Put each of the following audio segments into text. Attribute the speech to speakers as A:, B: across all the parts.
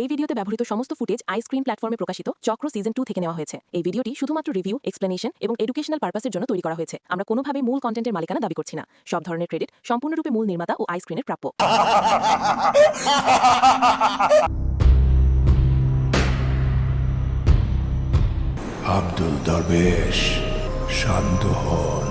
A: এই ভিডিওতে ব্যবহৃত সমস্ত ফুটেজ আইস্ক্রিন প্ল্যাটফর্মে প্রকাশিত চক্র সিজন 2 থেকে নেওয়া হয়েছে। এই ভিডিওটি শুধুমাত্র রিভিউ, এক্সপ্লেনেশন এবং এডুকেশনাল পারপাসের জন্য তৈরি করা হয়েছে। আমরা কোনোভাবে মূল কন্টেন্টের মালিকানা দাবি করছি না। সব ধরনের ক্রেডিট সম্পূর্ণরূপে মূল নির্মাতা ও আইস্ক্রিনের প্রাপ্য।
B: আব্দুল দরবেশ, শান্ত হন।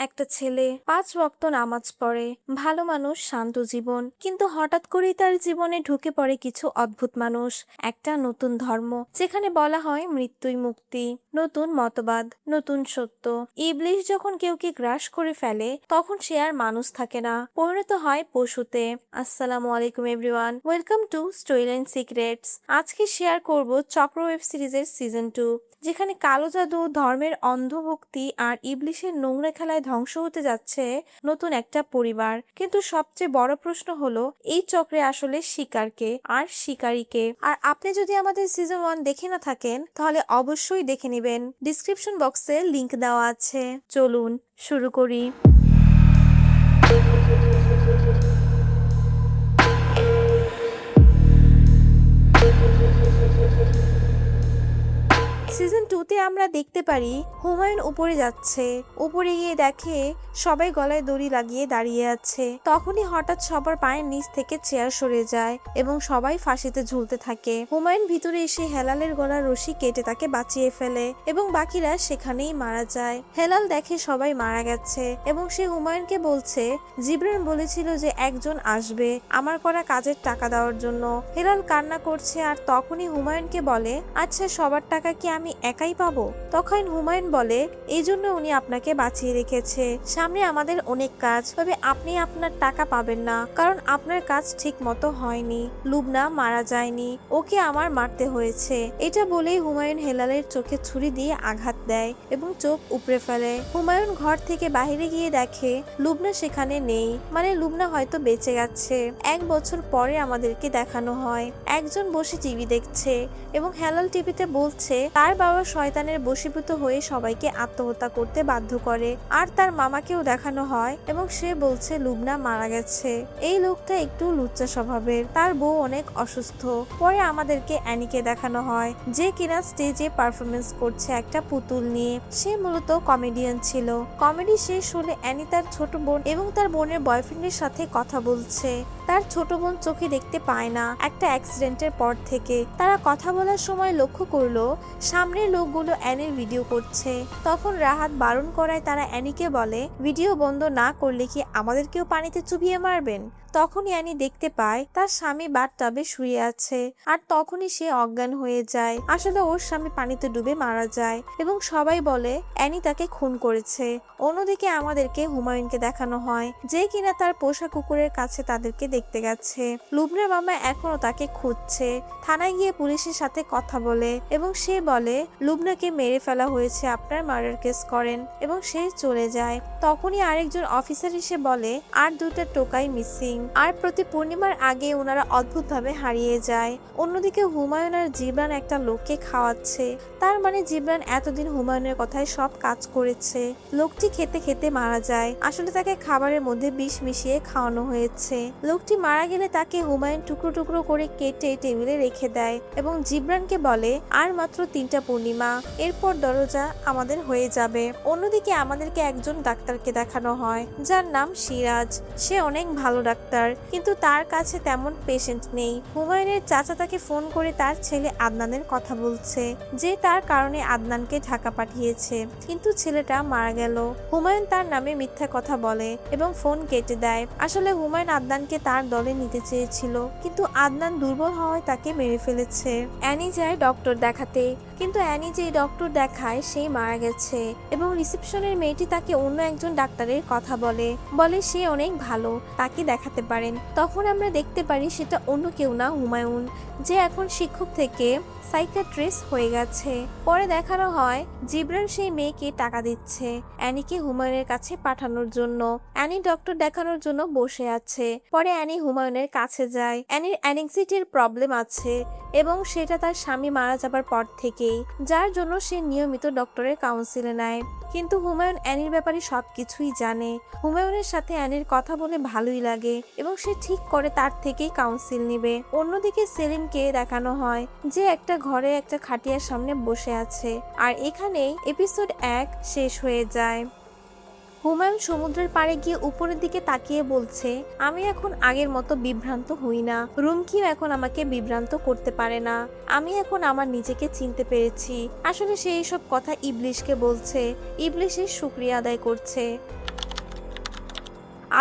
C: একটা ছেলে 5 ওয়াক্ত নামাজ পড়ে, ভালো মানুষ, শান্ত জীবন, কিন্তু হঠাৎ করেই তার জীবনে ঢুকে পড়ে কিছু অদ্ভুত মানুষ, একটা নতুন ধর্ম যেখানে বলা হয় মৃত্যুই মুক্তি, নতুন মতবাদ, নতুন সত্য। ইবলিশ যখন কেউকে গ্রাস করে ফেলে তখন সে আর মানুষ থাকে না, পরিণত হয় পশুতে। আসসালামু আলাইকুম এভরিওয়ান, ওয়েলকাম টু স্টোরিলাইন সিক্রেটস। আজকে শেয়ার করব চক্র ওয়েব সিরিজের সিজন 2, যেখানে কালো জাদু, ধর্মের অন্ধভক্তি আর ইবলিশের নোংরা খেলায় ধ্বংস হতে যাচ্ছে নতুন একটা পরিবার। কিন্তু সবচেয়ে বড় প্রশ্ন হলো, এই চক্রে আসলে শিকারকে আর শিকারীকে? আর আপনি যদি আমাদের সিজন 1 দেখে না থাকেন তাহলে অবশ্যই দেখে নেবেন, ডিসক্রিপশন বক্সে লিংক দেওয়া আছে। চলুন শুরু করি। সিজন 2তে আমরা দেখতে পারি হুমায়ুন উপরে যাচ্ছে। উপরে গিয়ে দেখে সবাই গলায় দড়ি লাগিয়ে দাঁড়িয়ে আছে। তখনই হঠাৎ সবার পায়ের নিচ থেকে চেয়ার সরে যায় এবং সবাই ফাঁসিতে ঝুলতে থাকে। হুমায়ুন ভিতরে এসে হেলালের গলার রশি কেটে তাকে বাঁচিয়ে ফেলে এবং বাকিরা সেখানেই মারা যায়। হেলাল দেখে সবাই মারা গেছে এবং সে হুমায়ুনকে বলছে, জিবরান বলেছিল যে একজন আসবে আমার করা কাজের টাকা দেওয়ার জন্য। হেলাল কান্না করছে আর তখনই হুমায়ুনকে বলে, আচ্ছা সবার টাকা কি আমি একাই পাবো? তখন হুমায়ুন বলে, এই জন্য উনি আপনাকে বাঁচিয়ে রেখেছে, সামনে আমাদের অনেক কাজ, তবে আপনি আপনার টাকা পাবেন না কারণ আপনার কাজ ঠিক মতো হয়নি। লুবনা মারা যায়নি, ওকে আমার মারতে হয়েছে। এটা বলেই হুমায়ুন হেলালের চোখে ছুরি দিয়ে আঘাত দেয় এবং চোখ উপড়ে ফেলে। হুমায়ুন ঘর থেকে বাইরে গিয়ে দেখে লুবনা সেখানে নেই, মানে লুবনা হয়তো বেঁচে গেছে। 1 বছর পরে আমাদেরকে দেখানো হয় একজন বসে টিভি দেখছে এবং হেলাল টিভিতে বলছে তার বাবা শয়তানের বশীভূত হয়ে সবাইকে আত্মহত্যা করতে বাধ্য করে। আর তার মামাকেও দেখানো হয় এবং সে বলছে লুবনা মারা গেছে। এই লোকটা একটু লুচ্চা স্বভাবের, তার বউ অনেক অসুস্থ। পরে আমাদেরকে অ্যানিকে দেখানো হয়, যে কিনা স্টেজে পারফরমেন্স করছে একটা পুতুল নিয়ে। সে মূলত কমেডিয়ান ছিল। কমেডি শেষ হলে অ্যানি তার ছোট বোন এবং তার বোনের বয়ফ্রেন্ডের সাথে কথা বলছে। তার ছোট বোন চোখে দেখতে পায় না একটা অ্যাক্সিডেন্টের পর থেকে। তারা কথা বলার সময় লক্ষ্য করলো সামনের লোকগুলো অ্যানির ভিডিও করছে। তখন রাহাত বারণ করায় তারা অ্যানিকে বলে, ভিডিও বন্ধ না করলে কি আমাদেরকেও পানিতে চুবিয়ে মারবেন? তখনই অ্যানি দেখতে পায় তার স্বামী বাথটাবে শুয়ে আছে আর তখনই সে অজ্ঞান হয়ে যায়। আসলে ওর স্বামী পানিতে ডুবে মারা যায় এবং সবাই বলে অ্যানি তাকে খুন করেছে। অন্যদিকে আমাদেরকে হুমায়ুনকে দেখানো হয়, যে কিনা তার পোষা কুকুরের কাছে তাদেরকে দেখতে গেছে। লুবনার মামা এখনো তাকে খুঁজছে। থানায় গিয়ে পুলিশের সাথে কথা বলে এবং সে বলে লুবনাকে মেরে ফেলা হয়েছে, আপনার মার্ডার কেস করেন, এবং সে চলে যায়। তখনই আরেকজন অফিসার এসে বলে আর 2টা টোকাই মিসিং, আর প্রতি পূর্ণিমার আগে ওনারা অদ্ভুতভাবে হারিয়ে যায়। অন্যদিকে হুমায়ুন আর জিবরান একটা লোককে খাওয়াচ্ছে। তার মানে জিবরান এতদিন হুমায়ুনের কথায় সব কাজ করেছে। লোকটি খেতে খেতে মারা যায়। আসলে তাকে খাবারের মধ্যে বিষ মিশিয়ে খাওয়ানো হয়েছে। লোকটি মারা গেলে তাকে হুমায়ুন টুকরো টুকরো করে কেটে টেবিলে রেখে দেয় এবং জিবরানকে বলে আর মাত্র 3টা পূর্ণিমা, এরপর দরজা আমাদের হয়ে যাবে। অন্যদিকে আমাদেরকে একজন ডাক্তারকে দেখানো হয় যার নাম সিরাজ। সে অনেক ভালো ডাক্তার, কিন্তু তার কাছে তেমন পেশেন্ট নেই। হুমায়ুনের চাচা তাকে ফোন করে তার ছেলে আদনানের কথা বলছে, যে তার কারণে আদনানকে ঢাকা পাঠিয়েছে, কিন্তু ছেলেটা মারা গেল। হুমায়ুন তার নামে মিথ্যা কথা বলে এবং ফোন কেটে দেয়। আসলে হুমায়ুন আদনানকে তার দলে নিতে চেয়েছিল, কিন্তু আদনান দুর্বল হওয়ায় তাকে মেরে ফেলেছে। অ্যানি যায় ডক্টর দেখাতে, কিন্তু অ্যানি যে ডক্টর দেখায় সেই মারা গেছে এবং রিসেপশনের মেয়েটি তাকে অন্য একজন ডাক্তারের কথা বলে সে অনেক ভালো, তাকে দেখাতে পারেন। তখন আমরা দেখতে পারি সেটা অন্য কেউ না, হুমায়ুন, যে এখন শিক্ষক থেকে সাইকিয়াট্রিস্ট হয়ে গেছে। পরে দেখানো হয় জিবরান সেই মেয়েকে টাকা দিচ্ছে অ্যানিকে হুমায়ুনের কাছে পাঠানোর জন্য। অ্যানি ডক্টর দেখানোর জন্য বসে আছে। পরে অ্যানি হুমায়ুনের কাছে যায়। অ্যানির অ্যাংজাইটির প্রবলেম আছে এবং সেটা তার স্বামী মারা যাবার পর থেকেই, যার জন্য সে নিয়মিত ডক্টরের কাউন্সিলে নেয়। কিন্তু হুমায়ুন অ্যানির ব্যাপারে সবকিছুই জানে। হুমায়ুনের সাথে অ্যানির কথা বলে ভালোই লাগে, এবং সে ঠিক করে তার থেকেই কাউন্সিল নিবে। অন্যদিকে সেলিমকে দেখানো হয় যে একটা ঘরে একটা খাটিয়ার সামনে বসে আছে। আর এখানেই এপিসোড 1 শেষ হয়ে যায়। হুমায়ুন সমুদ্রের পাড়ে গিয়ে উপরের দিকে তাকিয়ে বলছে, আমি এখন আগের মতো বিভ্রান্ত হই না। রুমকিও এখন আমাকে বিভ্রান্ত করতে পারে না। আমি এখন আমার নিজেকে চিনতে পেরেছি। আসলে সে এইসব কথা ইবলিশকে বলছে, ইবলিশের শুকরিয়া আদায় করছে।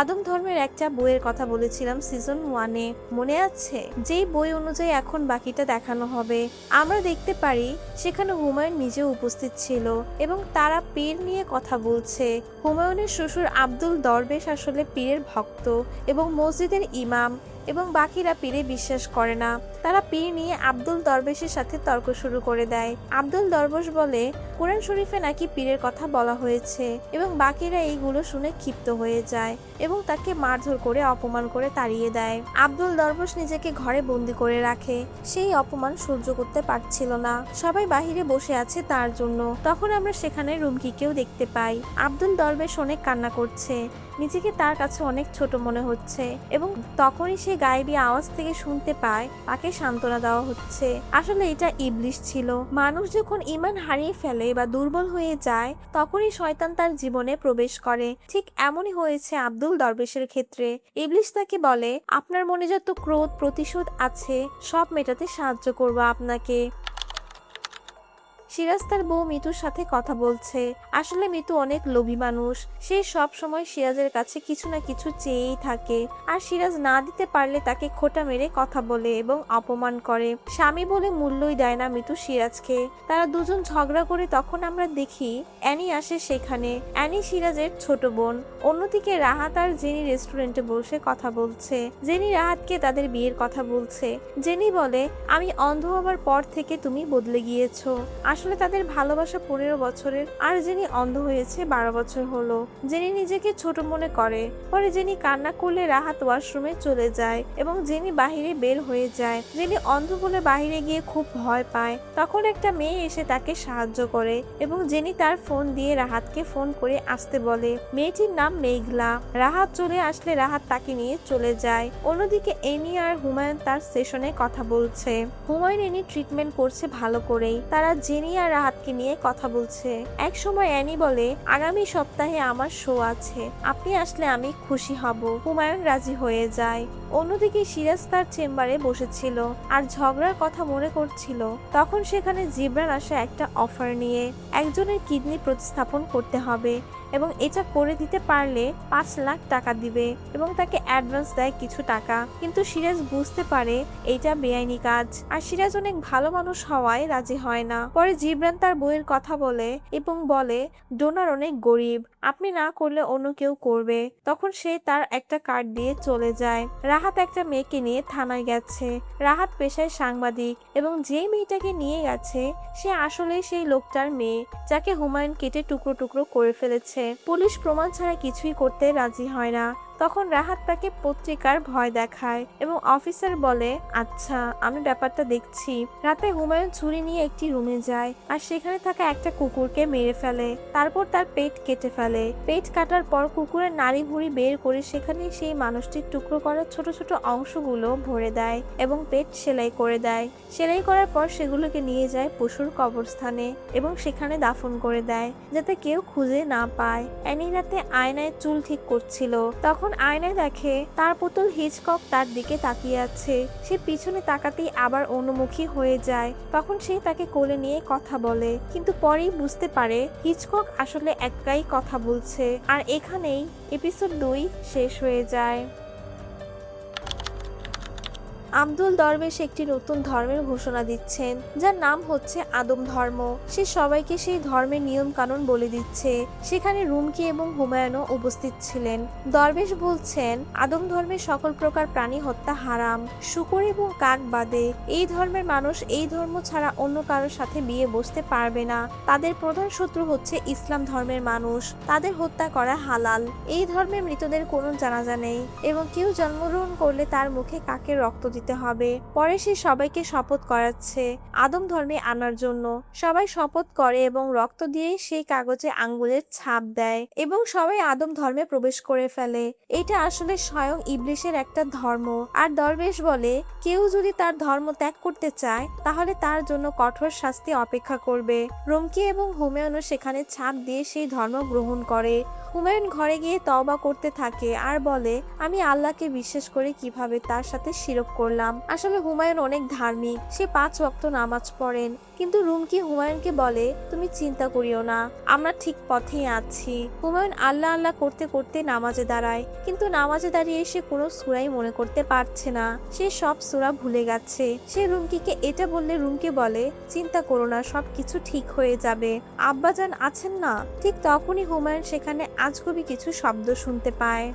C: আদম ধর্মের একটা বইয়ের কথা বলেছিলাম সিজন 1-এ, মনে আছে? যেই বই অনুযায়ী এখন বাকিটা দেখানো হবে। আমরা দেখতে পারি সেখানে হুমায়ুন নিজেও উপস্থিত ছিল এবং তারা পীর নিয়ে কথা বলছে। হুমায়ুনের শ্বশুর আব্দুল দরবেশ আসলে পীরের ভক্ত এবং মসজিদের ইমাম, এবং বাকিরা পীরে বিশ্বাস করে না। তারা পীর নিয়ে আব্দুল দরবেশের সাথে তর্ক শুরু করে দেয়। আব্দুল দরবেশ বলে কোরআন শরীফে নাকি পীরের কথা বলা হয়েছে এবং বাকিরা এইগুলো শুনে ক্ষিপ্ত হয়ে যায় এবং তাকে মারধর করে অপমান করে তাড়িয়ে দেয়। আব্দুল দরবেশ নিজেকে ঘরে বন্দি করে রাখে, সেই অপমান সহ্য করতে পারছিল না। সবাই বাহিরে বসে আছে তার জন্য। তখন আমরা সেখানে রুমকিকেও দেখতে পাই। আব্দুল দরবেশ অনেক কান্না করছে, নিজেকে তার কাছে অনেক ছোট মনে হচ্ছে এবং তখনই সে গায়েবী আওয়াজ থেকে শুনতে পায় তাকে সান্ত্বনা দেওয়া হচ্ছে। আসলে এটা ইবলিশ ছিল। মানুষ যখন ঈমান হারিয়ে ফেলে বা দুর্বল হয়ে যায় তখনই শয়তান তার জীবনে প্রবেশ করে। ঠিক এমনই হয়েছে আব্দুল দরবেশের ক্ষেত্রে। ইবলিশ তাকে বলে, আপনার মনে যত ক্রোধ প্রতিশোধ আছে সব মেটাতে সাহায্য করব আপনাকে। সিরাজ তার বউ মিতুর সাথে কথা বলছে। আসলে মিতু অনেক লোভী মানুষ। সে সব সময় সিরাজের কাছে কিছু না কিছু চেয়েই থাকে, আর সিরাজ না দিতে পারলে তাকে খোঁটা মেরে কথা বলে এবং অপমান করে। স্বামী বলে মূল্যই দেয় না মিতু সিরাজকে। তারা দুজন ঝগড়া করে তখন আমরা দেখি অ্যানি আসে সেখানে। অ্যানি সিরাজের ছোট বোন। অন্যদিকে রাহাত আর জেনি রেস্টুরেন্টে বসে কথা বলছে। জেনি রাহাতকে তাদের বিয়ের কথা বলছে। জেনি বলে, আমি অন্ধ হবার পর থেকে তুমি বদলে গিয়েছো। আসলে তাদের ভালোবাসা 15 বছরের, আর জেনি অন্ধ হয়েছে 12 বছর হলো। জেনি নিজেকে ছোট মনে করে। পরে জেনি কান্না করলে রাহাত ওয়াশরুমে চলে যায় এবং জেনি বাহিরে বের হয়ে যায়। জেনি অন্ধ বলে বাহিরে গিয়ে খুব ভয় পায়। তখন একটা মেয়ে এসে তাকে সাহায্য করে এবং জেনি তার ফোন দিয়ে রাহাতকে ফোন করে আসতে বলে। মেয়েটির নাম মেঘলা। রাহাত চলে আসলে রাহাত তাকে নিয়ে চলে যায়। অন্যদিকে এনি আর হুমায়ুন তার সেশনে কথা বলছে। হুমায়ুন এনি ট্রিটমেন্ট করছে ভালো করেই। তারা জেনি আর রাহাতকে নিয়ে কথা বলছে। এক সময় অ্যানি বলে, আগামী সপ্তাহে আমার শো আছে, আপনি আসলে আমি খুশি হব। হুমায়ুন রাজি হয়ে যায়। অন্যদিকে সিরাজ তার চেম্বারে বসেছিল আর ঝগড়ার কথা মনে করছিল। তখন সেখানে জিবরান আসে একটা অফার নিয়ে। একজনের কিডনি প্রতিস্থাপন করতে হবে এবং এটা করে দিতে পারলে 5 লাখ টাকা দিবে এবং তাকে অ্যাডভান্স দেয় কিছু টাকা। কিন্তু সিরাজ বুঝতে পারে এটা বেআইনি কাজ, আর সিরাজ অনেক ভালো মানুষ হওয়ায় রাজি হয় না। পরে জিবরান তার বইয়ের কথা বলে এবং বলে, ডোনার অনেক গরিব, আপনি না করলে অন্য কেউ করবে। তখন সে তার একটা কার্ড দিয়ে চলে যায়। রাহাত একটা মেয়েকে নিয়ে থানায় গেছে। রাহাত পেশায় সাংবাদিক এবং যে মেয়েটাকে নিয়ে গেছে সে আসলে সেই লোকটার মেয়ে যাকে হুমায়ুন কেটে টুকরো টুকরো করে ফেলেছে। পুলিশ প্রমাণ ছাড়া কিছুই করতে রাজি হয় না। তখন রাহাত তাকে পত্রিকার ভয় দেখায় এবং অফিসার বলে, আচ্ছা আমি ব্যাপারটা দেখছি। রাতে হুমায়ুন ছুরি নিয়ে একটি রুমে যায় আর সেখানে থাকা একটা কুকুরকে মেরে ফেলে। তারপর তার পেট কেটে ফেলে। পেট কাটার পর কুকুরের নাড়ি ভুঁড়ি বের করে সেখানে সেই মানুষটির টুকরো করা ছোট ছোট অংশগুলো ভরে দেয় এবং পেট সেলাই করে দেয়। সেলাই করার পর সেগুলোকে নিয়ে যায় পশুর কবরস্থানে এবং সেখানে দাফন করে দেয় যাতে কেউ খুঁজে না পায়। অ্যানি রাতে আয়নায় চুল ঠিক করছিল। তখন আয়নায় দেখে তার পুতুল হিচকক তার দিকে তাকিয়ে আছে। সে পিছনে তাকাতেই আবার অন্যমুখী হয়ে যায়। তখন সে তাকে কোলে নিয়ে কথা বলে, কিন্তু পরেই বুঝতে পারে হিচকক আসলে একাই কথা বলছে। আর এখানেই এপিসোড 2 শেষ হয়ে যায়। আব্দুল দরবেশ একটি নতুন ধর্মের ঘোষণা দিচ্ছেন যার নাম হচ্ছে আদম ধর্ম। সে সবাইকে সেই ধর্মের নিয়ম কানুন বলে দিচ্ছে। সেখানে রুমকি এবং হুমায়ুনও উপস্থিত ছিলেন। দরবেশ বলছেন, আদম ধর্মের সকল প্রকার প্রাণী হত্যা হারাম, শূকর এবং কাক বাদে। এই ধর্মের মানুষ এই ধর্ম ছাড়া অন্য কারোর সাথে বিয়ে বসতে পারবে না। তাদের প্রধান শত্রু হচ্ছে ইসলাম ধর্মের মানুষ। তাদের হত্যা করা হালাল। এই ধর্মে মৃতদের কোনো জানাজা নেই এবং কেউ জন্মগ্রহণ করলে তার মুখে কাকের রক্ত দিতে দিতে হবে। পরে সে সবাইকে শপথ করাচ্ছে আদম ধর্মে আনার জন্য। সবাই শপথ করে এবং রক্ত দিয়ে সেই কাগজে আঙ্গুলের ছাপ দেয় এবং সবাই আদম ধর্মে প্রবেশ করে ফেলে। এটা আসলে স্বয়ং ইবলিশের একটা ধর্ম। আর দরবেশ বলে কেউ যদি তার ধর্ম ত্যাগ করতে চায় তাহলে তার জন্য কঠোর শাস্তি অপেক্ষা করবে। রুমকি এবং হুমায়ুনও সেখানে ছাপ দিয়ে সেই ধর্ম গ্রহণ করে। হুমায়ুন ঘরে গিয়ে তওবা করতে থাকে আর বলে আমি আল্লাহকে বিশ্বাস করে কিভাবে তার সাথে শিরক করলাম। আসলে হুমায়ুন অনেক ধার্মিক, সে 5 ওয়াক্ত নামাজ পড়েন। কিন্তু রুমকি হুমায়ুনকে বলে তুমি চিন্তা করিও না, আমরা ঠিক পথেই আছি। হুমায়ুন আল্লাহ আল্লাহ করতে করতে নামাজে দাঁড়ায়, কিন্তু নামাজে দাঁড়িয়ে সে কোনো সূরাই মনে করতে পারছে না। সে সব সূরা ভুলে গেছে। সে রুমকিকে এটা বললে রুমকি বলে চিন্তা করো না, সবকিছু ঠিক হয়ে যাবে, আব্বাজান আছেন না। ঠিক তখনই হুমায়ুন সেখানে আজগুবি কিছু শব্দ শুনতে পায়।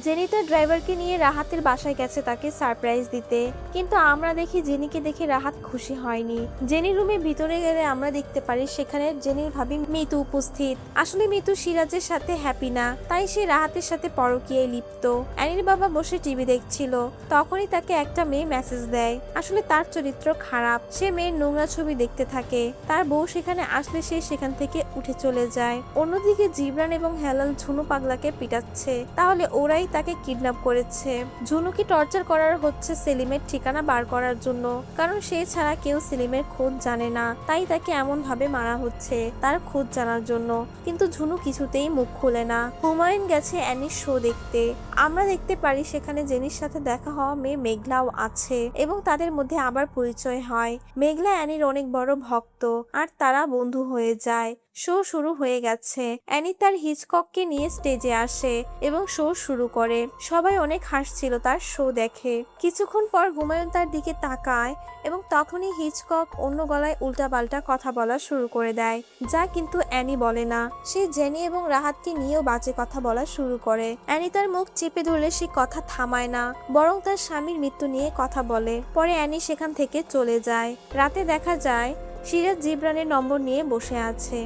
C: জেনি তার ড্রাইভারকে নিয়ে রাহাতের বাসায় গেছে তাকে সারপ্রাইজ দিতে, কিন্তু আমরা দেখি জেনিকে দেখে রাহাত খুশি হয়নি। জেনি রুমের ভিতরে গেলে আমরা দেখতে পারি সেখানে জেনির ভাবি মিতু উপস্থিত। আসলে মিতু সিরাজের সাথে হ্যাপি না, তাই সে রাহাতের সাথে পরকীয়ায় লিপ্ত। অ্যানির বাবা বসে টিভি দেখছিল, তখনই তাকে একটা মেয়ে মেসেজ দেয়। আসলে তার চরিত্র খারাপ, সে মেয়ের নোংরা ছবি দেখতে থাকে। তার বউ সেখানে আসলে সে সেখান থেকে উঠে চলে যায়। অন্যদিকে জিবরান এবং হেলাল ঝুনু পাগলাকে পিটাচ্ছে, তাহলে ওরাই তাকে কিডন্যাপ করেছে। ঝুনুকে টর্চার করার হচ্ছে সেলিমের ঠিকানা বার করার জন্য, কারণ সে ছাড়া কেউ সেলিমের খোঁজ জানে না, তাই তাকে এমন ভাবে মারা হচ্ছে তার খোঁজ জানার জন্য। কিন্তু ঝুনু কিছুতেই মুখ খুলে না। হুমায়ুন গেছে অ্যানির শো দেখতে। আমরা দেখতে পারি সেখানে জেনির সাথে দেখা হওয়া মেয়ে মেঘলাও আছে এবং তাদের মধ্যে আবার পরিচয় হয়। মেঘলা অ্যানির অনেক বড় ভক্ত আর তারা বন্ধু হয়ে যায়। শো শুরু হয়ে গেছে। অ্যানি তার হিচকককে নিয়ে স্টেজে আসে এবং শো শুরু করে। সবাই অনেক হাসছিল তার শো দেখে। কিছুক্ষণ পর হুমায়ুন তার দিকে তাকায় এবং তখনই হিচকক অন্য গলায় উল্টাপাল্টা কথা বলা শুরু করে দেয়, যা কিন্তু অ্যানি বলে না। সে জেনি এবং রাহাতকে নিয়েও বাজে কথা বলা শুরু করে। অ্যানি তার মুখ চেপে ধরলে সে কথা থামায় না, বরং তার স্বামীর মৃত্যু নিয়ে কথা বলে। পরে অ্যানি সেখান থেকে চলে যায়। রাতে দেখা যায় সিরাজ জিবরানের নম্বর নিয়ে বসে আছে।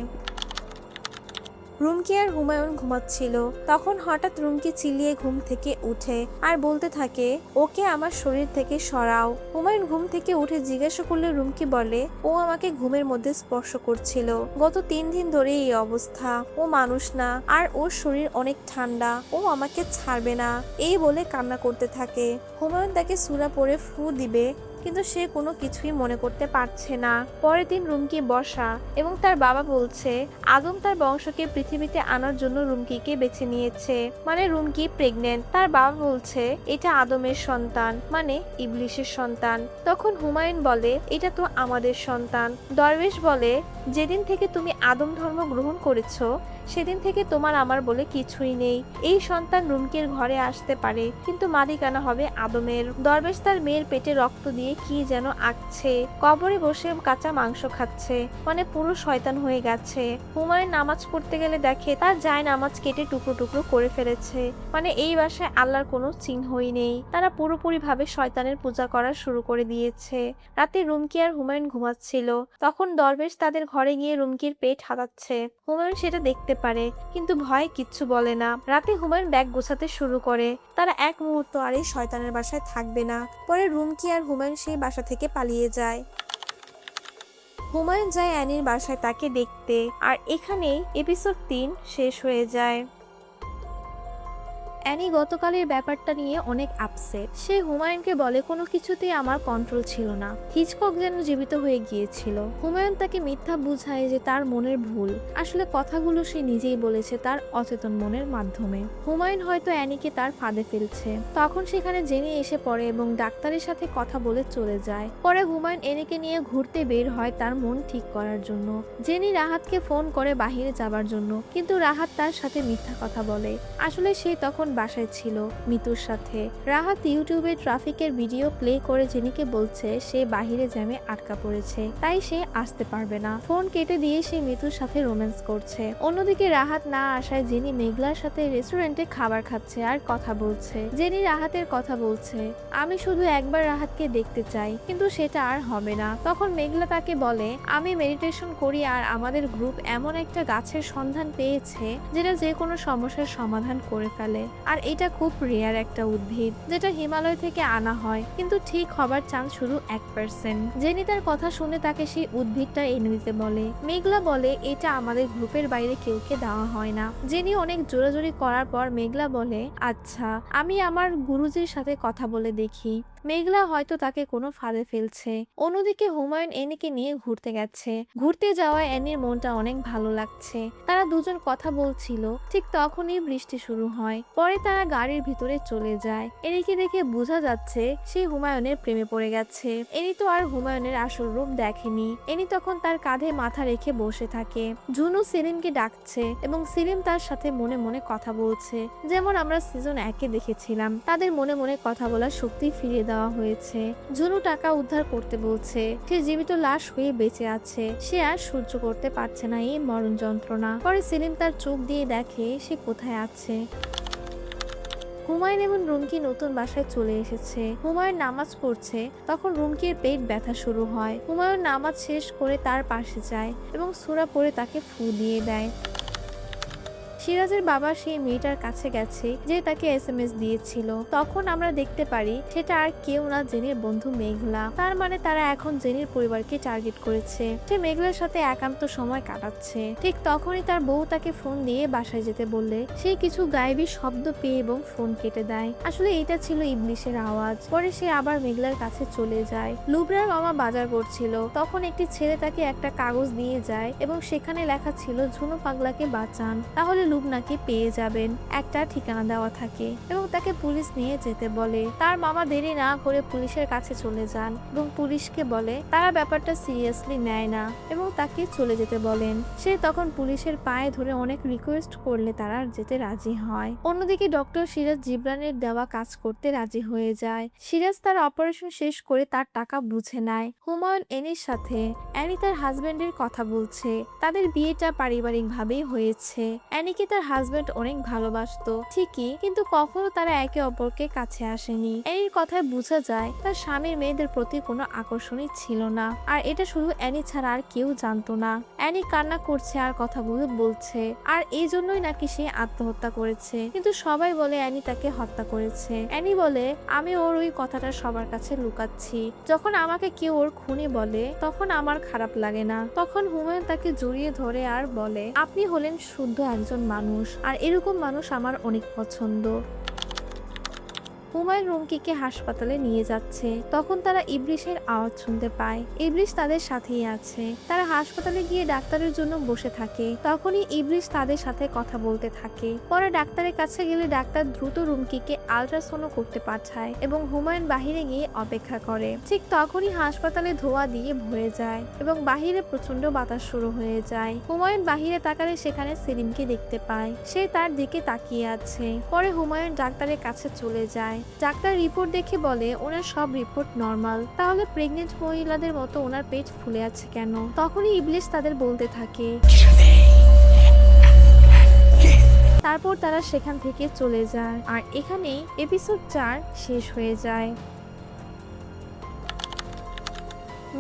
C: রুমকি আর হুমায়ুন ঘুমাচ্ছিল, তখন হঠাৎ রুমকি চিল্লিয়ে ঘুম থেকে উঠে আর বলতে থাকে ওকে আমার শরীর থেকে সরাও। হুমায়ুন ঘুম থেকে উঠে জিজ্ঞাসা করলে রুমকি বলে ও আমাকে ঘুমের মধ্যে স্পর্শ করছিল। গত 3 দিন ধরে এই অবস্থা, ও মানুষ না আর ওর শরীর অনেক ঠান্ডা, ও আমাকে ছাড়বে না, এই বলে কান্না করতে থাকে। হুমায়ুন তাকে সূরা পড়ে ফু দিবে, কিন্তু সে কোনো কিছুই মনে করতে পারছে না। পরের দিন রুমকি বসা এবং তার বাবা বলছে আদম তার বংশকে পৃথিবীতে আনার জন্য রুমকিকে বেছে নিয়েছে, মানে রুমকি প্রেগনেন্ট। তার বাবা বলছে এটা আদমের সন্তান, মানে ইবলিশের সন্তান। তখন হুমায়ুন বলে এটা তো আমাদের সন্তান। দরবেশ বলে যেদিন থেকে তুমি আদম ধর্ম গ্রহণ করেছো সেদিন থেকে তোমার আমার বলে কিছুই নেই। এই সন্তান রুমকির ঘরে আসতে পারে, কিন্তু মালিকানা হবে আদমের। দরবেশ তার মেয়ের পেটে রক্ত দিয়ে কি যেন আঁকছে, কবরে বসে কাঁচা মাংস খাচ্ছে, মানে পুরো শয়তান হয়ে গেছে। হুমায়ুন নামাজ পড়তে গেলে দেখে তার যায় নামাজ কেটে টুকরো টুকরো করে ফেলেছে, মানে এই বাসায় আল্লাহর কোনো চিহ্নই নেই। তারা পুরোপুরি ভাবে শয়তানের পূজা করা শুরু করে দিয়েছে। রাতে রুমকি আর হুমায়ুন ঘুমাচ্ছিল, তখন দরবেশ তাদের ঘরে গিয়ে রুমকির পেট হাতাচ্ছে। হুমায়ুন সেটা দেখতে পারে, কিন্তু ভয়ে কিচ্ছু বলে না। রাতে হুমায়ুন ব্যাগ গোছাতে শুরু করে, তারা এক মুহূর্ত আর এই শয়তানের বাসায় থাকবে না। পরে রুমকি আর হুমায়ুন সেই বাসা থেকে পালিয়ে যায়। হুমায়ুন যায় অ্যানির বাসায় তাকে দেখতে, আর এখানেই এপিসোড 3 শেষ হয়ে যায়। অ্যানি গতকালের ব্যাপারটা নিয়ে অনেক আপসেট। সে হুমায়ুনকে বলে কোনো কিছুতেই আমার কন্ট্রোল ছিল না, হিচকক যেন জীবিত হয়ে গিয়েছিল। হুমায়ুন তাকে মিথ্যা বুঝায় যে তার মনের ভুল, আসলে কথাগুলো সে নিজেই বলেছে তার অচেতন মনের মাধ্যমে। হুমায়ুন হয়তো অ্যানিকে তার ফাঁদে ফেলছে। তখন সেখানে জেনি এসে পড়ে এবং ডাক্তারের সাথে কথা বলে চলে যায়। পরে হুমায়ুন এনিকে নিয়ে ঘুরতে বের হয় তার মন ঠিক করার জন্য। জেনি রাহাতকে ফোন করে বাহিরে যাবার জন্য, কিন্তু রাহাত তার সাথে মিথ্যা কথা বলে। আসলে সে তখন বাসায় ছিল মিতুর সাথে। রাহাত ইউটিউবে ট্রাফিকের ভিডিও প্লে করে জেনিকে বলছে সে বাহিরে জ্যামে আটকা পড়েছে, তাই সে আসতে পারবে না। ফোন কেটে দিয়ে সে মিতুর সাথে রোম্যান্স করছে। অন্যদিকে রাহাত না আসায় জেনি মেঘলার সাথে রেস্টুরেন্টে খাবার খাচ্ছে আর কথা বলছে। জেনি রাহাতের কথা বলছে আমি শুধু একবার রাহাতকে দেখতে চাই, কিন্তু সেটা আর হবে না। তখন মেঘলা তাকে বলে আমি মেডিটেশন করি আর আমাদের গ্রুপ এমন একটা গাছের সন্ধান পেয়েছে যেটা যে কোনো সমস্যার সমাধান করে ফেলে। আর এটা খুব রেয়ার একটা উদ্ভিদ যেটা হিমালয় থেকে আনা হয়, কিন্তু ঠিক হবার চান্স শুধু 1%। জেনি তার কথা শুনে তাকে সেই উদ্ভিদটা এনে দিতে বলে। মেঘলা বলে এটা আমাদের গ্রুপের বাইরে কেউকে দেওয়া হয় না। জেনি অনেক জোরাজোরি করার পর মেঘলা বলে আচ্ছা, আমি আমার গুরুজির সাথে কথা বলে দেখি। মেঘলা হয়তো তাকে কোনো ফাঁদে ফেলছে। অন্যদিকে হুমায়ুন এনিকে নিয়ে ঘুরতে গেছে। ঘুরতে যাওয়ায় এনির মনটা অনেক ভালো লাগছে। তারা দুজন কথা বলছিল, ঠিক তখনই বৃষ্টি শুরু হয়। পরে তারা গাড়ির ভিতরে চলে যায়। এনিকে দেখে বোঝা যাচ্ছে সে হুমায়ুনের প্রেমে পড়ে গেছে। এনি তো আর হুমায়ুনের আসল রূপ দেখেনি। এনি তখন তার কাঁধে মাথা রেখে বসে থাকে। জুনু সেলিমকে ডাকছে এবং সেলিম তার সাথে মনে মনে কথা বলছে, যেমন আমরা সিজন 1-এ দেখেছিলাম। তাদের মনে মনে কথা বলার শক্তি ফিরিয়ে দেওয়া হয়েছে। জুনু টাকা উদ্ধার করতে বলছে। সে জীবিত লাশ হয়ে বেঁচে আছে। সে আর সহ্য করতে পারছে না এই মরণ যন্ত্রণা। পরে সেলিম তার চোখ দিয়ে দেখে সে কোথায় আছে। হুমায়ুন এবং রুমকি নতুন বাসায় চলে এসেছে। হুমায়ুন নামাজ পড়ছে, তখন রুমকির পেট ব্যথা শুরু হয়। হুমায়ুন নামাজ শেষ করে তার পাশে যায় এবং সূরা পড়ে তাকে ফু দিয়ে দেয়। সিরাজের বাবা সেই মেয়েটার কাছে গেছে যে তাকে SMS দিয়েছিল। তখন আমরা দেখতে পারি সেটা আর কেউ না, জেনির বন্ধু মেঘলা। তার মানে তারা এখন জেনির পরিবারকে টার্গেট করেছে। সে মেঘলার সাথে একান্ত সময় কাটাচ্ছে। ঠিক তখনই তার বউ তাকে ফোন দিয়ে বাসায় যেতে বললে সে কিছু গায়েবী শব্দ পেয়ে এবং ফোন কেটে দেয়। আসলে এটা ছিল ইবলিশের আওয়াজ। পরে সে আবার মেঘলার কাছে চলে যায়। লুবনার মামা বাজার করছিল, তখন একটি ছেলে তাকে একটা কাগজ দিয়ে যায় এবং সেখানে লেখা ছিল ঝুনু পাগলাকে বাঁচান, তাহলে লুবনাকে পেয়ে যাবেন। একটা ঠিকানা দেওয়া থাকে এবং তাকে পুলিশ নিয়ে যেতে বলে। তার মামা দেরি না করে পুলিশের কাছে চলে যান এবং পুলিশকে বলে তারা ব্যাপারটা সিরিয়াসলি নেয় না এবং তাকে চলে যেতে বলেন। সে তখন পুলিশের পায়ে ধরে অনেক রিকোয়েস্ট করলে তারা যেতে রাজি হয়। অন্যদিকে ডক্টর সিরাজ জিবরানের দেওয়া কাজ করতে রাজি হয়ে যায়। সিরাজ তার অপারেশন শেষ করে তার টাকা বুঝে নেয়। হুমায়ুন এনির সাথে অ্যানি তার হাজবেন্ডের কথা বলছে। তাদের বিয়েটা পারিবারিক ভাবেই হয়েছে। অ্যানিকে তার হাজবেন্ড অনেক ভালোবাসতো ঠিকই, কিন্তু কখনো তারা একে অপরকে কাছে আসেনি। অ্যানির কথায় বোঝা যায় তার স্বামীর মেয়েদের প্রতি কোনো আকর্ষণই ছিল না, আর এটা শুধু অ্যানি ছাড়া আর কেউ জানতো না। অ্যানি কান্না করছে আর কথাগুলো বলছে, আর এই জন্যই নাকি সে আত্মহত্যা করেছে, কিন্তু সবাই বলে অ্যানি তাকে হত্যা করেছে। অ্যানি বলে আমি ওর ওই কথাটা সবার কাছে লুকাচ্ছি। যখন আমাকে কেউ ওর খুনি বলে তখন আমার খারাপ লাগে না। তখন হুমায়ুন তাকে জড়িয়ে ধরে আর বলে আপনি হলেন শুদ্ধ একজন মানুষ, আর এরকম মানুষ আমার অনেক পছন্দ। হুমায়ুন রুমকিকে হাসপাতালে নিয়ে যাচ্ছে, তখন তারা ইবলিশের আওয়াজ শুনতে পায়। ইবলিশ তাদের সাথেই আছে। তারা হাসপাতালে গিয়ে ডাক্তারের জন্য বসে থাকে। তখনই ইবলিশ তাদের সাথে কথা বলতে থাকে। পরে ডাক্তারের কাছে গেলে ডাক্তার দ্রুত রুমকিকে আল্ট্রাসাউন্ড করতে পাঠায় এবং হুমায়ুন বাহিরে গিয়ে অপেক্ষা করে। ঠিক তখনই হাসপাতালে ধোঁয়া দিয়ে ভরে যায় এবং বাহিরে প্রচন্ড বাতাস শুরু হয়ে যায়। হুমায়ুন বাহিরে তাকালে সেখানে সেলিমকে দেখতে পায়। সে তার দিকে তাকিয়ে আছে। পরে হুমায়ুন ডাক্তারের কাছে চলে যায়। ডাক্তার রিপোর্ট দেখে বলে ওনার সব রিপোর্ট নরমাল, তাহলে প্রেগনেন্ট মহিলাদের মতো ওনার পেট ফুলে আছে কেন? তখনই ইবলিশ তাদের বলতে থাকে। তারপর তারা সেখান থেকে চলে যায়, আর এখানেই এপিসোড 4 শেষ হয়ে যায়।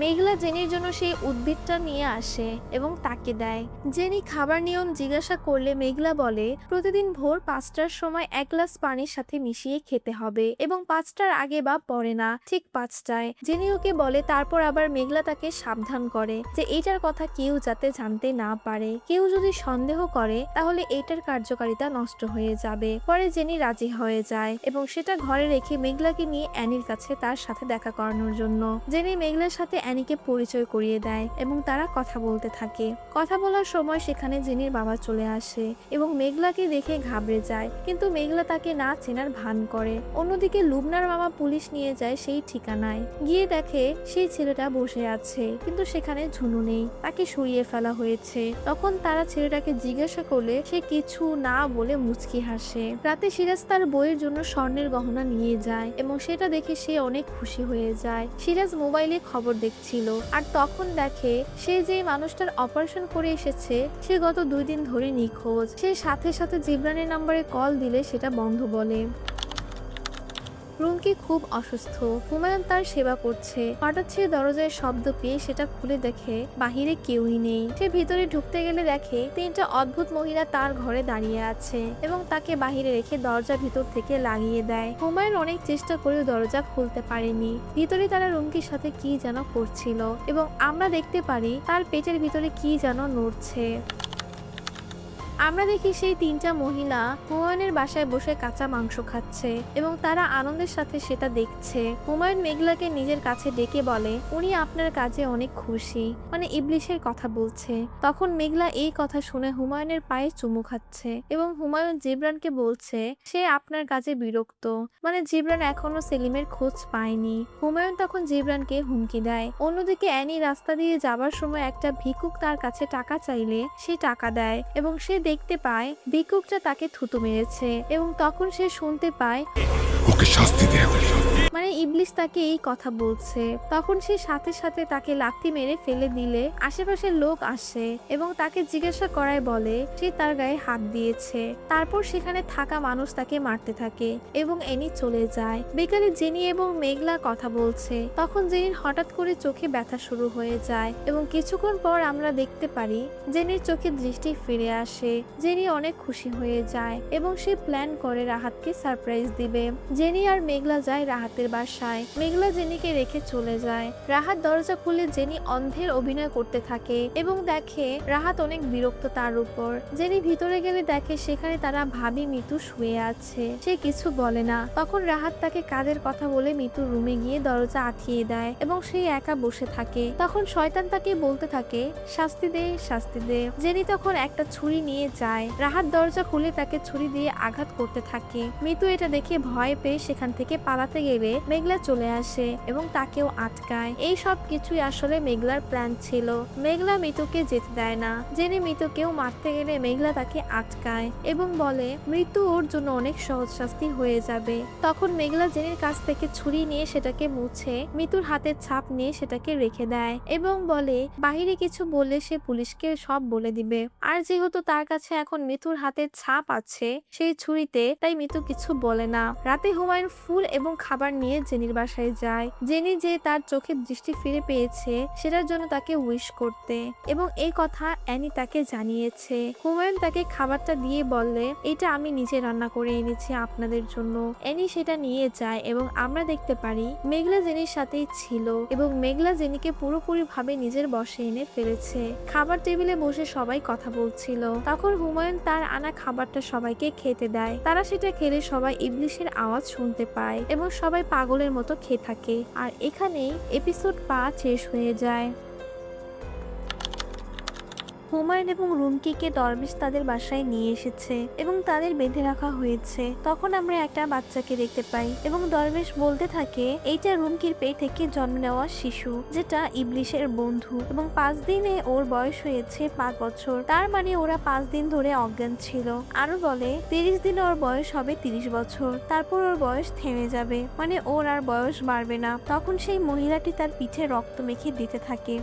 C: মেঘলা জেনির জন্য সেই উদ্ভিদটা নিয়ে আসে এবং তাকে দেয়। জেনি খাবার নিয়ম জিজ্ঞাসা করলে মেঘলা বলে প্রতিদিন ভোর 5টার সময় 1 গ্লাস পানির সাথে মিশিয়ে খেতে হবে এবং 5টার আগে বা পরে না, ঠিক 5টায়। জেনি ওকে বলে। তারপর আবার মেঘলা তাকে সাবধান করে যে এটার কথা কেউ যাতে জানতে না পারে। কেউ যদি সন্দেহ করে তাহলে এটার কার্যকারিতা নষ্ট হয়ে যাবে। পরে জেনি রাজি হয়ে যায় এবং সেটা ঘরে রেখে মেঘলাকে নিয়ে অ্যানির কাছে তার সাথে দেখা করানোর জন্য। জেনি মেঘলার সাথে অ্যানিকে পরিচয় করিয়ে দেয় এবং তারা কথা বলতে থাকে। কথা বলার সময় সেখানে জেনির বাবা চলে আসে এবং মেঘলাকে দেখে ঘাবড়ে যায়, কিন্তু মেঘলা তাকে না চেনার ভান করে। অন্যদিকে লুবনার মামা পুলিশ নিয়ে যায় সেই ঠিকানায়। গিয়ে দেখে সেই ছেলেটা বসে আছে, কিন্তু সেখানে ঝুনু নেই, তাকে সরিয়ে ফেলা হয়েছে। তখন তারা ছেলেটাকে জিজ্ঞাসা করলে সে কিছু না বলে মুচকি হাসে। রাতে সিরাজ তার বইয়ের জন্য স্বর্ণের গহনা নিয়ে যায় এবং সেটা দেখে সে অনেক খুশি হয়ে যায়। সিরাজ মোবাইলে খবর দেখছিল, আর তখন দেখে সে যে মানুষটার অপারেশন করে এসেছে সে গত 2 দিন ধরে নিখোঁজ। সে সাথে সাথে জিবরানের নাম্বারে কল দিলে সেটা বন্ধ বলে। রুমকি খুব অসুস্থ। হুমায়ুন তার সেবা করছে। হঠাৎ সে দরজায় শব্দ পেয়ে সেটা খুলে দেখে বাহিরে কেউই নেই। সে ভিতরে ঢুকতে গেলে দেখে তিনটা অদ্ভুত মহিলা তার ঘরে দাঁড়িয়ে আছে এবং তাকে বাহিরে রেখে দরজা ভিতর থেকে লাগিয়ে দেয়। হুমায়ুন অনেক চেষ্টা করেও দরজা খুলতে পারেনি। ভিতরে তারা রুমকির সাথে কি যেন করছিল এবং আমরা দেখতে পারি তার পেটের ভিতরে কি যেন নড়ছে। আমরা দেখি সেই তিনটা মহিলা হুমায়ুনের বাসায় বসে কাঁচা মাংস খাচ্ছে এবং তারা আনন্দের সাথে সেটা দেখছে। হুমায়ুন মেঘলাকে নিজের কাছে ডেকে বলে উনি আপনার কাজে অনেক খুশি, মানে ইবলিশের কথা বলছে। তখন মেঘলা এই কথা শুনে হুমায়ুনের পায়ে চুমু খাচ্ছে এবং হুমায়ুন জিবরানকে বলছে সে আপনার কাজে বিরক্ত, মানে জিবরান এখনো সেলিমের খোঁজ পায়নি। হুমায়ুন তখন জিবরানকে হুমকি দেয়। অন্যদিকে অ্যানি রাস্তা দিয়ে যাবার সময় একটা ভিক্ষুক তার কাছে টাকা চাইলে সে টাকা দেয় এবং সে দেখতে পায় ভিক্ষুকটা তাকে থুতু মেরেছে এবং তখন সে শুনতে পায়
B: ওকে শাস্তি দে।
C: মানে ইবলিশ তাকে এই কথা বলছে। তখন সে সাথে সাথে তাকে লাথি মেরে ফেলে দিলে আশেপাশের লোক আসে এবং তাকে জিজ্ঞাসা করায় বলে সে তার গায়ে হাত দিয়েছে। তারপর সেখানে থাকা মানুষ তাকে মারতে থাকে এবং এনি চলে যায়। বিকালে জেনি এবং মেঘলা কথা বলছে। তখন জেনির হঠাৎ করে চোখে ব্যথা শুরু হয়ে যায় এবং কিছুক্ষণ পর আমরা দেখতে পারি জেনির চোখে দৃষ্টি ফিরে আসে। জেনি অনেক খুশি হয়ে যায় এবং সে প্ল্যান করে রাহাতকে সারপ্রাইজ দিবে। জেনি আর মেঘলা যায় রাহাতের বাসায়। মেঘলা জেনিকে রেখে চলে যায়। রাহাত দরজা খুলে জেনি অন্ধের অভিনয় করতে থাকে এবং দেখে রাহাত অনেক বিরক্ত তার উপর। জেনি ভিতরে গেলে দেখে সেখানে তারা ভাবি মিতু শুয়ে আছে। সে কিছু বলে না। তখন রাহাত তাকে কাজের কথা বলে মিতুর রুমে গিয়ে দরজা আটকিয়ে দেয় এবং সে একা বসে থাকে। তখন শয়তান তাকে বলতে থাকে শাস্তি দে, শাস্তি দে। জেনি তখন একটা ছুরি নিয়ে যায়। রাহাত দরজা খুলে তাকে ছুরি দিয়ে আঘাত করতে থাকে। মিতু এটা দেখে ভয় পেয়ে সেখান থেকে পালাতে গেলে মেঘলা চলে আসে এবং তাকেও আটকায়। এই সব কিছুই আসলে মেঘলার প্ল্যান ছিল। মেঘলা মিতুকে যেতে দেয় না। জেনে মিতুকেও মারতে গেলে মেঘলা তাকে আটকায় এবং বলে মৃত্যু ওর জন্য অনেক সহজ শাস্তি হয়ে যাবে। তখন মেঘলা জেনির কাছ থেকে ছুরি নিয়ে সেটাকে মুছে মিতুর হাতের ছাপ নিয়ে সেটাকে রেখে দেয় এবং বলে বাহিরে কিছু বললে সে পুলিশকে সব বলে দিবে। আর যেহেতু তার কাছে এখন মিতুর হাতের ছাপ আছে সেই ছুরিতে, তাই মিতু কিছু বলে না। রাতে হুমায়ুন ফুল এবং খাবার নিয়ে জেনির বাসায় যায়। জেনি যে তার চোখের দৃষ্টি ফিরে পেয়েছে সেটার জন্য তাকে উইশ করতে এবং এই কথা অ্যানি তাকে জানিয়েছে। হুমায়ুন তাকে খাবারটা দিয়ে বললে এটা আমি নিজে রান্না করে এনেছি আপনাদের জন্য। অ্যানি সেটা নিয়ে যায় এবং আমরা দেখতে পারি মেঘলা জেনির সাথেই ছিল এবং মেঘলা জেনিকে পুরোপুরি ভাবে নিজের বশে এনে ফেলেছে। খাবার টেবিলে বসে সবাই কথা বলছিল। তখন হুমায়ুন তার আনা খাবারটা সবাইকে খেতে দেয়। তারা সেটা খেলে সবাই ইবলিশের আওয়াজ শুনতে পায় এবং সবাই পাগলের মতো খেয়ে থাকে। আর এখানেই এপিসোড 5 শেষ হয়ে যায়। হুমায়ুন এবং রুমকিকে দরবেশ তাদের বাসায় নিয়ে এসেছে এবং তাদের বেঁধে রাখা হয়েছে। তখন আমরা একটা বাচ্চাকে দেখতে পাই এবং দরবেশ বলতে থাকে এইটা রুমকির পেট থেকে জন্ম নেওয়া শিশু, যেটা ইবলিশের বন্ধু এবং 5 দিনে ওর বয়স হয়েছে 5 বছর। তার মানে ওরা 5 দিন ধরে অজ্ঞান ছিল। আরো বলে 30 দিনে ওর বয়স হবে 30 বছর, তারপর ওর বয়স থেমে যাবে, মানে ওর আর বয়স বাড়বে না। তখন সেই মহিলাটি তার পিঠে রক্ত মেখে দিতে থাকে।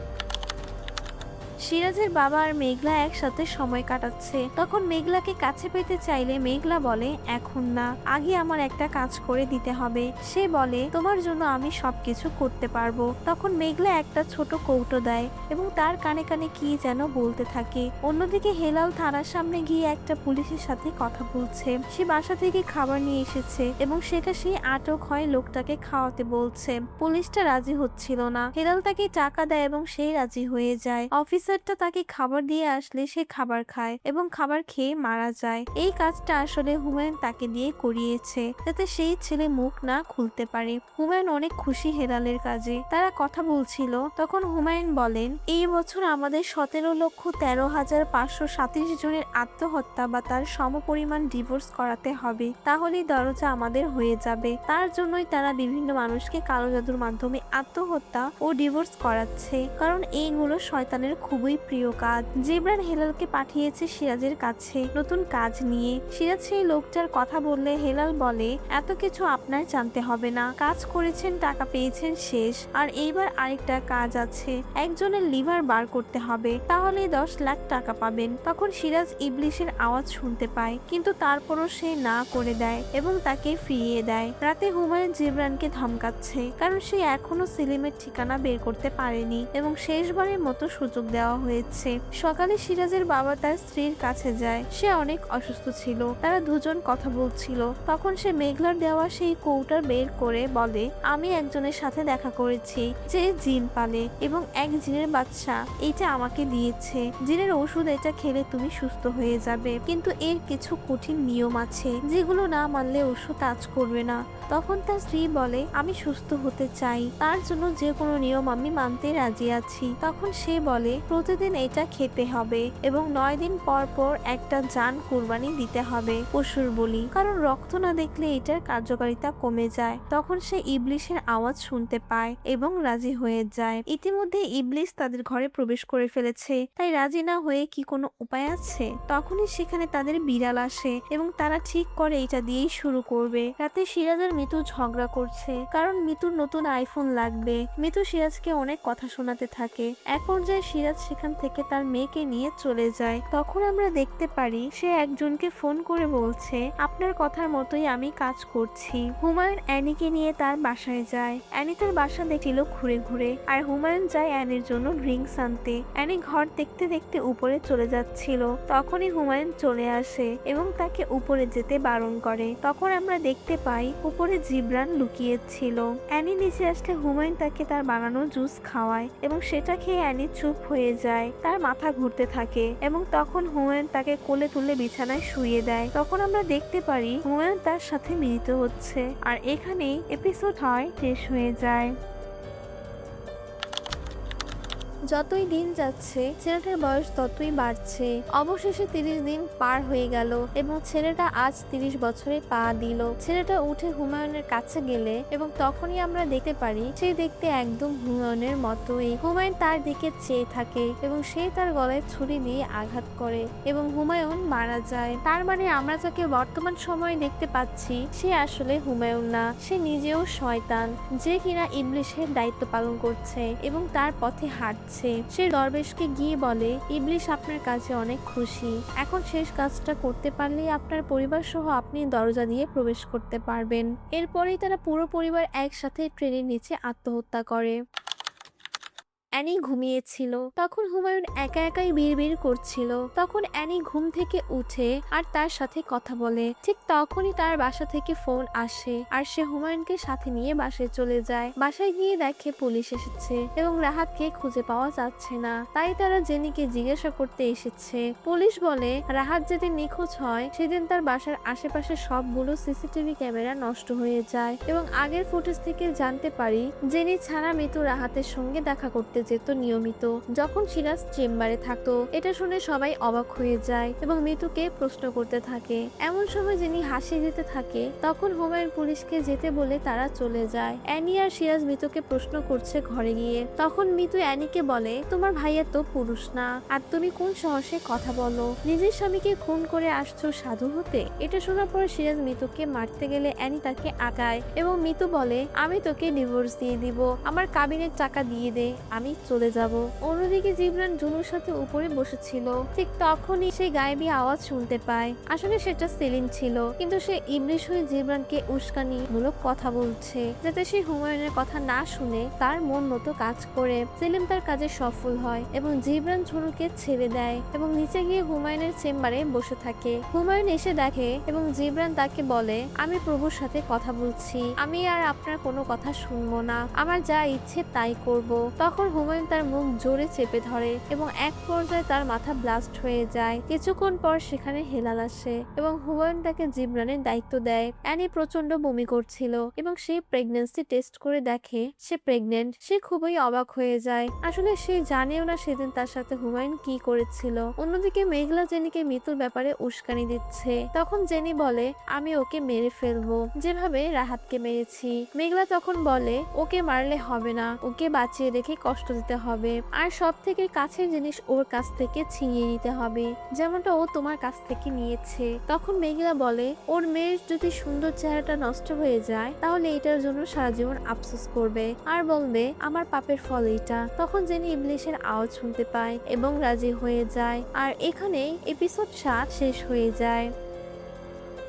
C: সিরাজের বাবা আর মেঘলা একসাথে সময় কাটাচ্ছে। তখন মেঘলাকে কাছে পেতে চাইলে মেঘলা বলে এখন না, আগে আমার একটা কাজ করে দিতে হবে। সে বলে তোমার জন্য আমি সবকিছু করতে পারবো। তখন মেঘলা একটা ছোট কৌটো দেয় এবং তার কানে কানে কি যেন বলতে থাকে। অন্যদিকে হেলাল থানার সামনে গিয়ে একটা পুলিশের সাথে কথা বলছে। সে বাসা থেকে খাবার নিয়ে এসেছে এবং সেটা সে আটক হয় লোকটাকে খাওয়াতে বলছে। পুলিশটা রাজি হচ্ছিল না। হেলাল তাকে টাকা দেয় এবং সেই রাজি হয়ে যায়। অফিসারটা তাকে খাবার দিয়ে আসলে সে খাবার খায় এবং খাবার খেয়ে মারা যায়। এই কাজটা আসলে হুমায়ুন তাকে দিয়ে করিয়েছে যাতে সেই ছেলে মুখ না খুলতে পারে। হুমায়ুন অনেক খুশি হেলালের কাজে। তারা কথা বলছিল। তখন হুমায়ুন বলেন এই বছর আমাদের 17,13,537 জনের আত্মহত্যা বা তার সমপরিমাণ ডিভোর্স করাতে হবে, তাহলেই দরজা আমাদের হয়ে যাবে। তার জন্যই তারা বিভিন্ন মানুষকে কালো জাদুর মাধ্যমে আত্মহত্যা ও ডিভোর্স করাচ্ছে, কারণ এইগুলো শয়তানের খুব খুবই প্রিয় কাজ। জিবরান হেলালকে পাঠিয়েছে সিরাজের কাছে নতুন কাজ নিয়ে। সিরাজ সেই লোকটার কথা বললে হেলাল বলে, এত কিছু আপনার জানতে হবে না, কাজ করেছেন, টাকা পেয়েছেন, শেষ। আর এইবার আরেকটা কাজ আছে, একজনের লিভার বার করতে হবে, তাহলে 10 লাখ টাকা পাবেন। তখন সিরাজ ইবলিশের আওয়াজ শুনতে পায়, কিন্তু তারপরও সে না করে দেয় এবং তাকে ফিরিয়ে দেয়। রাতে হুমায়ুন জিবরানকে ধমকাচ্ছে, কারণ সে এখনো সেলিমের ঠিকানা বের করতে পারেনি এবং শেষবারের মতো সুযোগ দেওয়া হয়েছে। সকালে সিরাজের বাবা তার স্ত্রীর কাছে যায়, সে অনেক অসুস্থ ছিল। তারা দুজন কথা বলছিল, তখন সে মেঘলার দেওয়া সেই কৌটা বের করে বলে, আমি একজনের সাথে দেখা করেছি যে জিন পালে এবং এক জিনের বাচ্চা এটা আমাকে দিয়েছে। জিনের ওষুধ এটা খেলে তুমি সুস্থ হয়ে যাবে, কিন্তু এর কিছু কঠিন নিয়ম আছে যেগুলো না মানলে ওষুধ কাজ করবে না। তখন তার স্ত্রী বলে, আমি সুস্থ হতে চাই, তার জন্য যে কোনো নিয়ম আমি মানতে রাজি আছি। তখন সে বলে, প্রতিদিন এটা খেতে হবে এবং 9 দিন পর পর একটা জান কুরবানি দিতে হবে পশুর বলি, কারণ রক্ত না দেখলে এটার কার্যকারিতা কমে যায়। তখন সে ইবলিশের আওয়াজ শুনতে পায় এবং রাজি হয়ে যায়। ইতিমধ্যে ইবলিশ তাদের ঘরে প্রবেশ করে ফেলেছে, তাই রাজি না হয়ে কি কোনো উপায় আছে? তখনই সেখানে তাদের বিড়াল আসে এবং তারা ঠিক করে এটা দিয়েই শুরু করবে। রাতে সিরাজ আর মিতু ঝগড়া করছে, কারণ মিতুর নতুন আইফোন লাগবে। মিতু সিরাজকে অনেক কথা শোনাতে থাকে। এক পর্যায়ে সিরাজ সেখান থেকে তার মেয়েকে নিয়ে চলে যায়। তখন আমরা দেখতে পারি সে একজনকে ফোন করে বলছে, আপনার কথার মতোই আমি কাজ করছি। হুমায়ুন অ্যানিকে নিয়ে তার বাসায় যায়। অ্যানি তার বাসা দেখছিল ঘুরে ঘুরে, আর হুমায়ুন যায় অ্যানির জন্য ড্রিঙ্কস আনতে। অ্যানি ঘর দেখতে দেখতে উপরে চলে যাচ্ছিল, তখনই হুমায়ুন চলে আসে এবং তাকে উপরে যেতে বারণ করে। তখন আমরা দেখতে পাই উপরে জিবরান লুকিয়েছিল। অ্যানি নিচে আসলে হুমায়ুন তাকে তার বানানো জুস খাওয়ায় এবং সেটা খেয়ে অ্যানি চুপ হয়ে যায়, তার মাথা ঘুরতে থাকে এবং তখন হুমায়ুন তাকে কোলে তুলে বিছানায় শুইয়ে দেয়। তখন আমরা দেখতে পারি হুমায়ুন তার সাথে মিলিত হচ্ছে, আর এখানেই এপিসোড শেষ হয়ে যায়। যতই দিন যাচ্ছে ছেলেটার বয়স ততই বাড়ছে। অবশেষে 30 দিন পার হয়ে গেল এবং ছেলেটা আজ 30 বছরে পা দিল। ছেলেটা উঠে হুমায়ুনের কাছে গেলে এবং তখনই আমরা দেখতে পারি সে দেখতে একদম হুমায়ুনের মতোই। হুমায়ুন তার দিকে চেয়ে থাকে এবং সে তার গলায় ছুরি দিয়ে আঘাত করে এবং হুমায়ুন মারা যায়। তার মানে আমরা যাকে বর্তমান সময়ে দেখতে পাচ্ছি সে আসলে হুমায়ুন না, সে নিজেও শয়তান, যে কিনা ইবলিশের দায়িত্ব পালন করছে এবং তার পথে হাঁটছে। সে দরবেশকে গিয়ে বলে, ইবলিশ আপনার কাছে অনেক খুশি, এখন শেষ কাজটা করতে পারলেই আপনার পরিবার সহ আপনি দরজা দিয়ে প্রবেশ করতে পারবেন। এরপরেই তারা পুরো পরিবার একসাথে ট্রেনের নিচে আত্মহত্যা করে। অ্যানি ঘুমিয়েছিল, তখন হুমায়ুন একা একাই বিড়বিড় করছিল। তখন অ্যানি ঘুম থেকে উঠে আর তার সাথে কথা বলে। ঠিক তখনই তার বাসা থেকে ফোন আসে আর সে হুমায়ুনকে সাথে নিয়ে বাসায় চলে যায়। বাসায় গিয়ে দেখে পুলিশ এসেছে এবং রাহাতকে খুঁজে পাওয়া যাচ্ছে না, তাই তারা জেনিকে জিজ্ঞাসা করতে এসেছে। পুলিশ বলে, রাহাত যেদিন নিখোঁজ হয় সেদিন তার বাসার আশেপাশে সবগুলো সিসিটিভি ক্যামেরা নষ্ট হয়ে যায় এবং আগের ফুটেজ থেকে জানতে পারি জেনি ছাড়া মিতু রাহাতের সঙ্গে দেখা করতে যেত নিয়মিত যখন সিরাজ চেম্বারে থাকতো। এটা শুনে সবাই অবাক হয়ে যায় এবং মিতুকে প্রশ্ন করতে থাকে। এমন সময় যিনি হাসি দিতে থাকে, তখন হুমায়ুন পুলিশকে যেতে বলে তারা চলে যায়। অ্যানি আর সিরাজ মিতুকে প্রশ্ন করছে ঘরে গিয়ে। তখন মিতু অ্যানিকে বলে, তোমার ভাইয়া তো পুরুষ না, আর তুমি কোন সাহসে কথা বলো, নিজের স্বামীকে খুন করে আসছো সাধু হতে। এটা শোনার পর সিরাজ মিতুকে মারতে গেলে অ্যানি তাকে আগায় এবং মিতু বলে, আমি তোকে ডিভোর্স দিয়ে দিব, আমার কাবিনের টাকা দিয়ে দে, আমি চলে যাব। অন্যদিকে জিবরান জুনুর সাথে উপরে বসেছিল। ঠিক তখনই সে গায়েবী আওয়াজ শুনতে পায়। আসলে সেটা সেলিম ছিল, কিন্তু সে ইবলিশ হয়ে জিবরানকে উস্কানি মূলক কথা বলছে যাতে সে হুমায়ুনের কথা না শুনে তার মন মতো কাজ করে। সেলিম তার কাজে সফল হয় এবং জিবরান ঝুনুকে ছেড়ে দেয় এবং নিচে গিয়ে হুমায়ুনের চেম্বারে বসে থাকে। হুমায়ুন এসে দেখে এবং জিবরান তাকে বলে, আমি প্রভুর সাথে কথা বলছি, আমি আর আপনার কোনো কথা শুনবো না, আমার যা ইচ্ছে তাই করব। তখন হুমায়ুন তার মুখ জোরে চেপে ধরে এবং এক পর্যায়ে তার মাথা ব্লাস্ট হয়ে যায়। কিছুক্ষণ পর সেখানে হেলাল আসে এবং হুমায়ুন তাকে জিবরানের দায়িত্ব দেয়। অ্যানি প্রচন্ড বমি করছিল এবং সে প্রেগন্যান্সি টেস্ট করে দেখে সে প্রেগনেন্ট। সে খুবই অবাক হয়ে যায়, আসলে সে জানেও না সেদিন তার সাথে হুমায়ুন কি করেছিল। অন্যদিকে মেঘলা জেনিকে মৃত্যুর ব্যাপারে উস্কানি দিচ্ছে। তখন জেনি বলে, আমি ওকে মেরে ফেলবো যেভাবে রাহাতকে মেরেছি। মেঘলা তখন বলে, ওকে মারলে হবে না, ওকে বাঁচিয়ে রেখে কষ্ট কষ্ট দিতে হবে, আর সব থেকে কাছের জিনিস ওর কাছ থেকে ছিনিয়ে নিতে হবে, যেমনটা ও তোমার কাছ থেকে নিয়েছে। তখন মেঘলা বলে ওর মেয়ের যদি সুন্দর চেহারাটা নষ্ট হয়ে যায় তাহলে এটার জন্য সারা জীবন আফসোস করবে আর বলবে আমার পাপের ফল এটা। তখন জেনি ইবলিশের আওয়াজ শুনতে পায় এবং রাজি হয়ে যায়, আর এখানে এপিসোড 7 শেষ হয়ে যায়।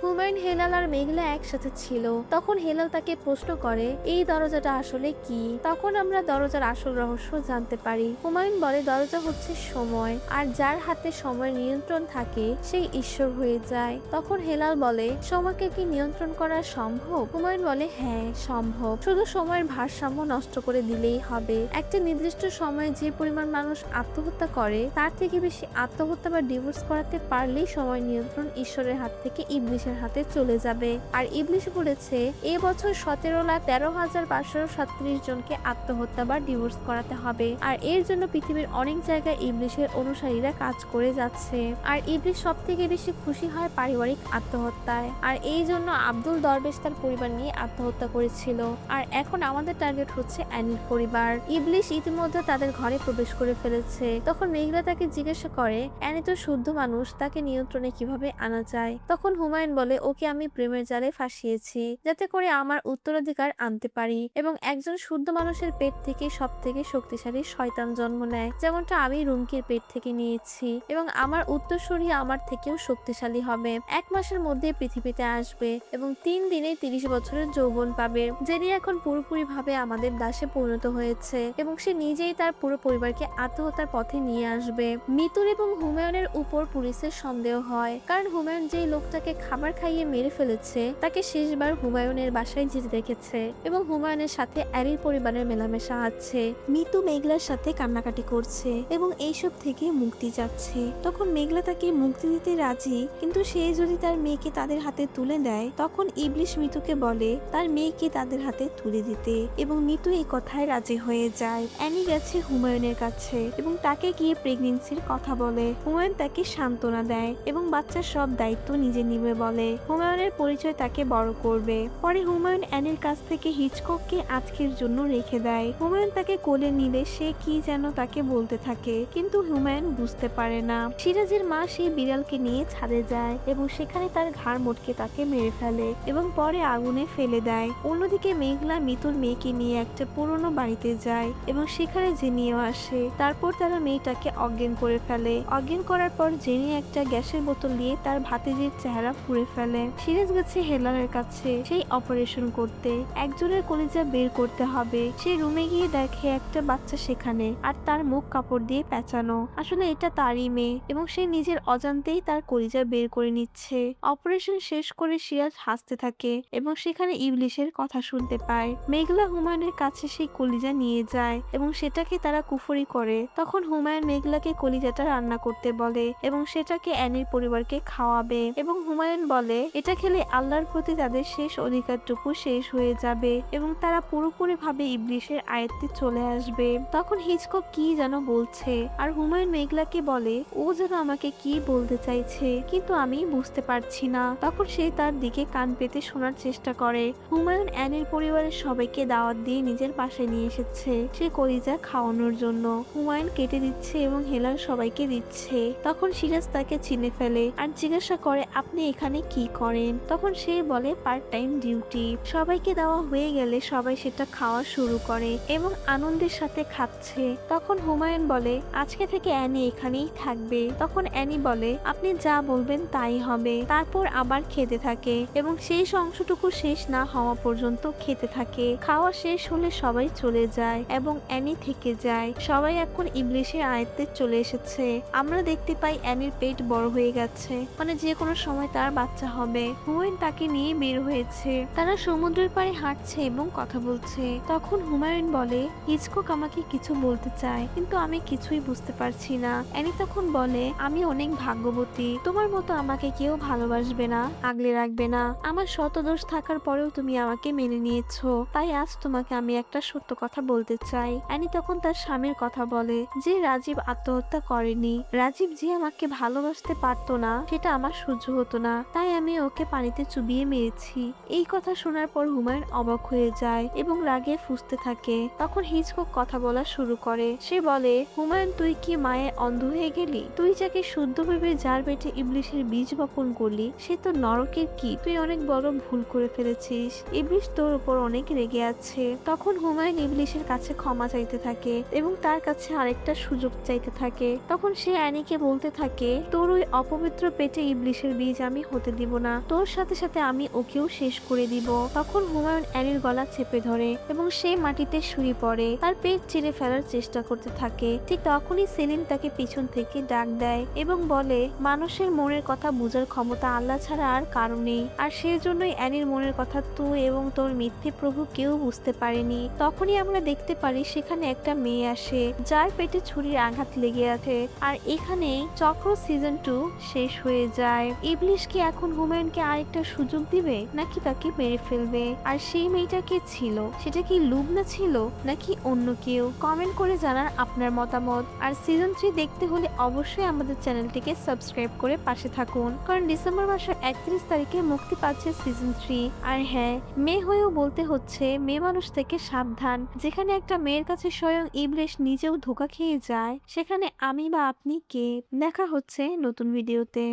C: হুমায়ুন, হেলাল আর মেঘলা একসাথে ছিল। তখন হেলাল তাকে প্রশ্ন করে এই দরজাটা আসলে কি। তখন আমরা দরজার আসল রহস্য জানতে পারি। হুমায়ুন বলে দরজা হচ্ছে সময়, আর যার হাতে সময় নিয়ন্ত্রণ থাকে সেই ঈশ্বর হয়ে যায়। তখন হেলাল বলে সময়কে কি নিয়ন্ত্রণ করা সম্ভব? হুমায়ুন বলে হ্যাঁ সম্ভব, শুধু সময়ের ভারসাম্য নষ্ট করে দিলেই হবে। একটা নির্দিষ্ট সময়ে যে পরিমাণ মানুষ আত্মহত্যা করে তার থেকে বেশি আত্মহত্যা বা ডিভোর্স করাতে পারলেই সময় নিয়ন্ত্রণ ঈশ্বরের হাত থেকে ইবলিশের হাতে চলে যাবে। আর ইবলিশ বলেছে এবছর 17,13,537 জনকে আত্মহত্যা বা ডিভোর্স করাতে হবে, আর এর জন্য পৃথিবীর অনেক জায়গায় ইবলিশের অনুসারীরা কাজ করে যাচ্ছে। আর ইবলিশ সব থেকে বেশি খুশি হয় পারিবারিক আত্মহত্যায়, আর এই জন্য আব্দুল দরবেশ তার পরিবার নিয়ে আত্মহত্যা করেছিল। আর এখন আমাদের টার্গেট হচ্ছে অ্যানির পরিবার। ইবলিশ ইতিমধ্যে তাদের ঘরে প্রবেশ করে ফেলেছে। তখন মেঘলা তাকে জিজ্ঞাসা করে অ্যানি তো শুদ্ধ মানুষ, তাকে নিয়ন্ত্রণে কিভাবে আনা যায়? তখন হুমায়ুন বলে ওকে আমি প্রেমের জালে ফাঁসিয়েছি যাতে করে আমার উত্তরাধিকার আনতে পারি, এবং একজন শুদ্ধ মানুষের পেট থেকে সব থেকে শক্তিশালী শয়তান জন্ম নেয়, যেমনটা আমি রুমকির পেট থেকে নিয়েছি, এবং আমার উত্তরসূরি আমার থেকেও শক্তিশালী হবে। 1 মাসের মধ্যে পৃথিবীতে আসবে এবং 3 দিনে 30 বছরের যৌবন পাবে। জেনি এখন পুরোপুরি ভাবে আমাদের দাসে পরিণত হয়েছে এবং সে নিজেই তার পুরো পরিবারকে আত্মহত্যার পথে নিয়ে আসবে। মিতুর এবং হুমায়ুনের উপর পুলিশের সন্দেহ হয়, কারণ হুমায়ুন যেই লোকটাকে খাবার খাইয়ে মেরে ফেলেছে তাকে শেষবার হুমায়ুনের বাসায় যেতে দেখেছে এবং হুমায়ুনের সাথে অ্যানির পরিবারের মেলামেশা আছে। মিতু মেঘলার সাথে কান্নাকাটি করছে এবং এইসব থেকে মুক্তি চাচ্ছে। তখন মেঘলা তাকে মুক্তি দিতে রাজি, কিন্তু সে যদি তার মেয়েকে তাদের হাতে তুলে দেয় তখন ইবলিশ মিতুকে বলে তার মেয়েকে তাদের হাতে তুলে দিতে, এবং মিতু এই কথায় রাজি হয়ে যায়। অ্যানি গেছে হুমায়ুনের কাছে এবং তাকে গিয়ে প্রেগনেন্সির কথা বলে। হুমায়ুন তাকে সান্ত্বনা দেয় এবং বাচ্চার সব দায়িত্ব নিজে নিবে বলে। হুমায়ুনের পরিচয় তাকে বড় করবে। পরে হুমায়ুন অ্যানির কাছ থেকে হিচকককে আজকের জন্য রেখে দেয়। হুমায়ুন তাকে কোলে নিলে সে কি যেন তাকে বলতে থাকে, কিন্তু হুমায়ুন বুঝতে পারে না। সিরাজের মা সেই বিড়ালকে নিয়ে ছাদে যায় এবং সেখানে তার ঘাড় মোটকে তাকে মেরে ফেলে এবং পরে আগুনে ফেলে দেয়। অন্যদিকে মেঘলা মিতুর মেয়েকে নিয়ে একটা পুরনো বাড়িতে যায় এবং সেখানে জেনিও আসে। তারপর তারা মেয়েটাকে অজ্ঞান করে ফেলে। অজ্ঞান করার পর জেনি একটা গ্যাসের বোতল দিয়ে তার ভাতিজির চেহারা পুড়ে ফেলে। সিরাজ গেছে হেলালের কাছে সেই অপারেশন করতে, একজনের কলিজা বের করতে হবে। সে রুমে গিয়ে দেখে একটা বাচ্চা সেখানে, আর তার মুখ কাপড় দিয়ে পেঁচানো। আসলে এটা তারই মেয়ে এবং সে নিজের অজান্তেই তার কলিজা বের করে নিচ্ছে। অপারেশন শেষ করে সিরাজ হাসতে থাকে এবং সেখানে ইবলিশের কথা শুনতে পায়। মেঘলা হুমায়ুনের কাছে সেই কলিজা নিয়ে যায় এবং সেটাকে তারা কুফরি করে। তখন হুমায়ুন মেঘলাকে কলিজাটা রান্না করতে বলে এবং সেটাকে অ্যানির পরিবারকে খাওয়াবে, এবং হুমায়ুন বলে এটা খেলে আল্লাহর প্রতি তাদের শেষ অধিকারটুকু শেষ হয়ে যাবে এবং তারা পুরোপুরি ভাবে ইবলিশের আয়ত্তে চলে আসবে। তখন হিচকক কি যেন বলছে, আর হুমায়ুন মেঘলাকে বলে ও যেন আমাকে কি বলতে চাইছে কিন্তু আমি বুঝতে পারছি না। তখন সে তার দিকে কান পেতে শোনার চেষ্টা করে। হুমায়ুন অ্যানির পরিবারের সবাইকে দাওয়াত দিয়ে নিজের বাসায় নিয়ে এসেছে সে কলিজা খাওয়ানোর জন্য। হুমায়ুন কেটে দিচ্ছে এবং হেলাল সবাইকে দিচ্ছে। তখন সিরাজ তাকে চিনে ফেলে আর জিজ্ঞাসা করে আপনি এখানে কি করেন? তখন সে বলে পার্ট টাইম ডিউটি। সবাইকে দেওয়া হয়ে গেলে সবাই সেটা খাওয়া শুরু করে এবং আনন্দের সাথে খাচ্ছে। তখন হুমায়ুন বলে আজকে থেকে অ্যানি এখানেই থাকবে। তখন অ্যানি বলে আপনি যা বলবেন তাই হবে। তারপর আবার খেতে থাকে এবং শেষ অংশটুকু শেষ না হওয়া পর্যন্ত খেতে থাকে। খাওয়া শেষ হলে সবাই চলে যায় এবং অ্যানি থেকে যায়। সবাই এখন ইবলিশের আয়ত্তে চলে এসেছে। আমরা দেখতে পাই অ্যানির পেট বড় হয়ে গেছে, মানে যে কোনো সময় তার বাচ্চা হবে। হুমায়ুন তাকে নিয়ে বের হয়েছে। তারা সমুদ্রের পাড়ে হাঁটছে এবং কথা বলছে। তখন হুমায়ুন বলে হিচকক আমাকে কিছু বলতে চায় কিন্তু আমি কিছুই বুঝতে পারছি না। অ্যানি তখন বলে আমি অনেক ভাগ্যবতী, তোমার মতো আমাকে কেউ ভালোবাসবে না, আগলে রাখবে না। আমার শত দোষ থাকার পরেও তুমি আমাকে মেনে নিয়েছো, তাই আজ তোমাকে আমি একটা সত্য কথা বলতে চাই। অ্যানি তখন তার স্বামীর কথা বলে যে রাজীব আত্মহত্যা করেনি। রাজীব যে আমাকে ভালোবাসতে পারতো না সেটা আমার সহ্য হতো না, তাই তাই আমি ওকে পানিতে চুবিয়ে মেরেছি। এই কথা শোনার পর হুমায়ুন অবাক হয়ে যায় এবং রাগে ফুঁসতে থাকে। তখন হিচকক কথা বলা শুরু করে। সে বলে, হুমায়ুন, তুই কি মায়ে অন্ধ হয়ে গেলি? তুই যাকে শুদ্ধ ভেবে যার পেটে ইবলিশের বীজ বপন করলি সে তো নরকের কি? তুই অনেক বড় ভুল করে ফেলেছিস। ইবলিশ তোর উপর অনেক রেগে আছে। তখন হুমায়ুন ইবলিশের কাছে ক্ষমা চাইতে থাকে এবং তার কাছে আরেকটা সুযোগ চাইতে থাকে। তখন সে অ্যানিকে বলতে থাকে, তোর ওই অপবিত্র পেটে ইবলিশের বীজ আমি হতে দিব না, তোর সাথে সাথে আমি ওকেও শেষ করে দিব। তখন হুমায়ুন অ্যানির গলা চেপে ধরে এবং সে মাটিতে শুয়ে পড়ে, তার পেট চিরে ফেলার চেষ্টা করতে থাকে। ঠিক তখনই সেলিম তাকে পিছন থেকে ডাক দেয় এবং বলে, মানুষের মনের কথা বোঝার ক্ষমতা আল্লাহ ছাড়া আর কারো নেই, আর সেজন্যই অ্যানির মনের কথা তুই এবং তোর মিথ্যে প্রভু কেউ বুঝতে পারেনি। তখনই আমরা দেখতে পারি সেখানে একটা মেয়ে আসে যার পেটে ছুরির আঘাত লেগে আছে। আর এখানেই চক্র সিজন 2 শেষ হয়ে যায়। ইবলিশ কি এখন হুমায়ুনকে আরেকটা সুযোগ দিবে নাকি তাকে মেরে ফেলবে? আর সেই মেয়েটা কে ছিল? সেটা কি লুবনা ছিল নাকি অন্য কেউ? কমেন্ট করে জানান আপনার মতামত। আর সিজন 3 দেখতে হলে অবশ্যই আমাদের চ্যানেলটিকে সাবস্ক্রাইব করে পাশে থাকুন, কারণ ডিসেম্বর মাসের 31 তারিখে মুক্তি পাচ্ছে সিজন 3। আর হ্যাঁ, মেয়ে হয়েও বলতে হচ্ছে মেয়ে মানুষ থেকে সাবধান। যেখানে একটা মেয়ের কাছে স্বয়ং ইবলিশ নিজেও ধোঁকা খেয়ে যায়, সেখানে আমি বা আপনি কে? দেখা হচ্ছে নতুন ভিডিওতে।